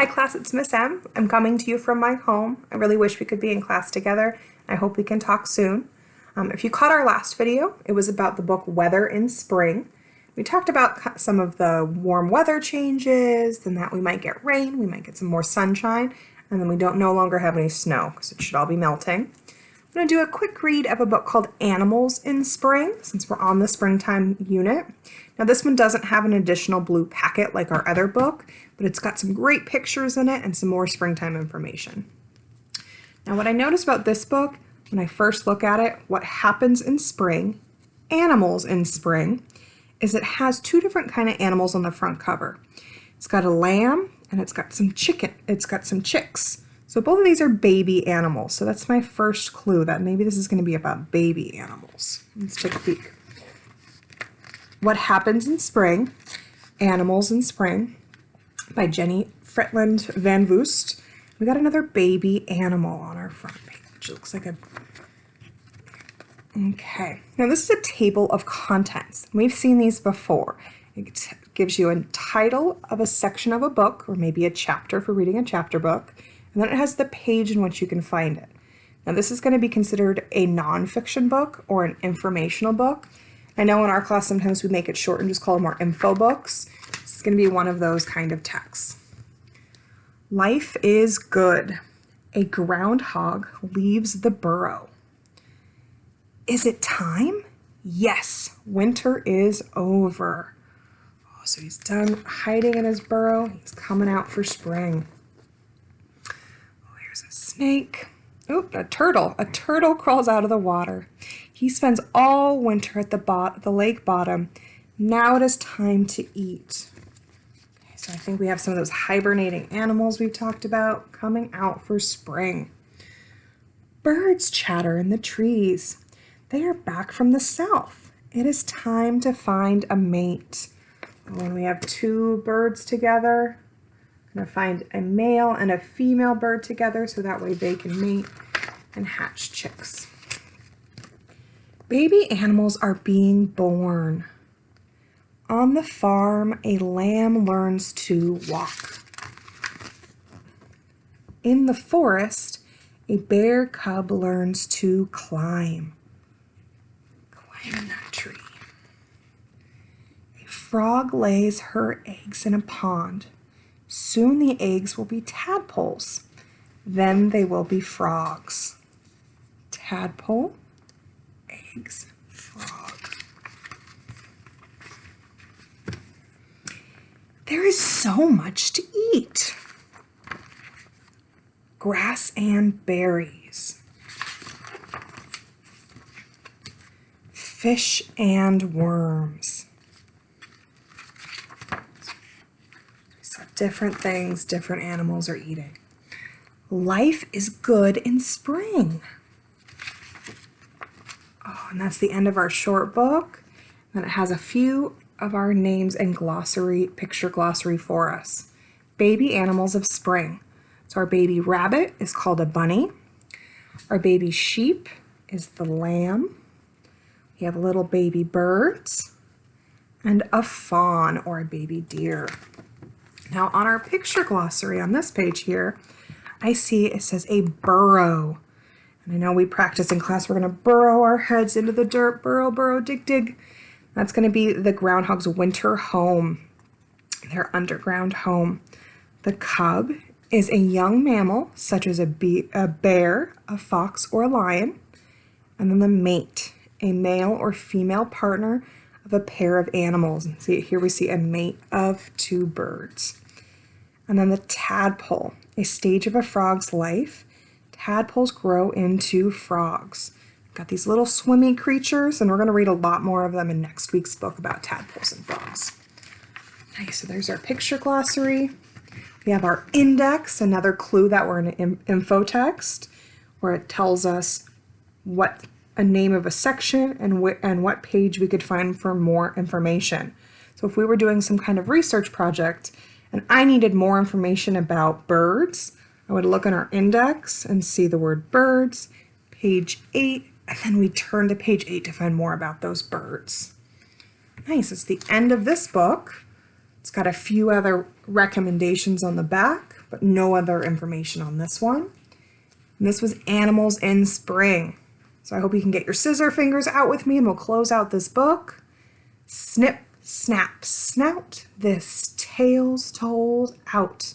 Hi class, it's Miss M. I'm coming to you from my home. I really wish we could be in class together. I hope we can talk soon. If you caught our last video, it was about the book Weather in Spring. We talked about some of the warm weather changes, and that we might get rain, we might get some more sunshine, and then we don't no longer have any snow because it should all be melting. I'm going to do a quick read of a book called Animals in Spring, since we're on the springtime unit. Now this one doesn't have an additional blue packet like our other book, but it's got some great pictures in it and some more springtime information. Now what I noticed about this book, when I first look at it, what happens in spring, animals in spring, is it has two different kind of animals on the front cover. It's got a lamb and it's got some chicks. So both of these are baby animals. So that's my first clue that maybe this is going to be about baby animals. Let's take a peek. What Happens in Spring, Animals in Spring, by Jenny Fretland Van Voost. We got another baby animal on our front page. It looks like a... Okay, now this is a table of contents. We've seen these before. It gives you a title of a section of a book, or maybe a chapter for reading a chapter book, and then it has the page in which you can find it. Now this is going to be considered a nonfiction book or an informational book. I know in our class sometimes we make it short and just call them our info books. This is going to be one of those kind of texts. Life is good. A groundhog leaves the burrow. Is it time? Yes, winter is over. Oh, so he's done hiding in his burrow. He's coming out for spring. Oh, here's a snake. Oop, a turtle. A turtle crawls out of the water. He spends all winter at the lake bottom. Now it is time to eat. Okay, so I think we have some of those hibernating animals we've talked about coming out for spring. Birds chatter in the trees. They are back from the south. It is time to find a mate. When we have two birds together, I'm going to find a male and a female bird together so that way they can mate and hatch chicks. Baby animals are being born. On the farm, a lamb learns to walk. In the forest, a bear cub learns to climb. Climb that tree. A frog lays her eggs in a pond. Soon the eggs will be tadpoles. Then they will be frogs. Tadpole, eggs, frog. There is so much to eat. Grass and berries. Fish and worms. So different things different animals are eating. Life is good in spring. Oh, and that's the end of our short book. Then it has a few of our names and glossary, picture glossary for us. Baby animals of spring. So our baby rabbit is called a bunny. Our baby sheep is the lamb. We have little baby birds and a fawn or a baby deer. Now on our picture glossary on this page here, I see it says a burrow. And I know we practice in class, we're going to burrow our heads into the dirt, burrow, burrow, dig, dig. That's going to be the groundhog's winter home, their underground home. The cub is a young mammal, such as a bear, a fox, or a lion. And then the mate, a male or female partner of a pair of animals. And see, here we see a mate of two birds. And then the tadpole, a stage of a frog's life. Tadpoles grow into frogs. Got these little swimmy creatures, and we're going to read a lot more of them in next week's book about tadpoles and frogs. Nice, so there's our picture glossary. We have our index, another clue that we're in an info text, where it tells us what a name of a section and what page we could find for more information. So if we were doing some kind of research project and I needed more information about birds, I would look in our index and see the word birds, page 8, and then we turn to page 8 to find more about those birds. Nice, it's the end of this book. It's got a few other recommendations on the back. but no other information on this one. And this was Animals in Spring. So I hope you can get your scissor fingers out with me and we'll close out this book. Snip, snap, snout, this tale's told out.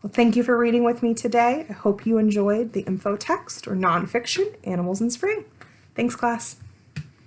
Well, thank you for reading with me today. I hope you enjoyed the info text or nonfiction, Animals in Spring. Thanks, class.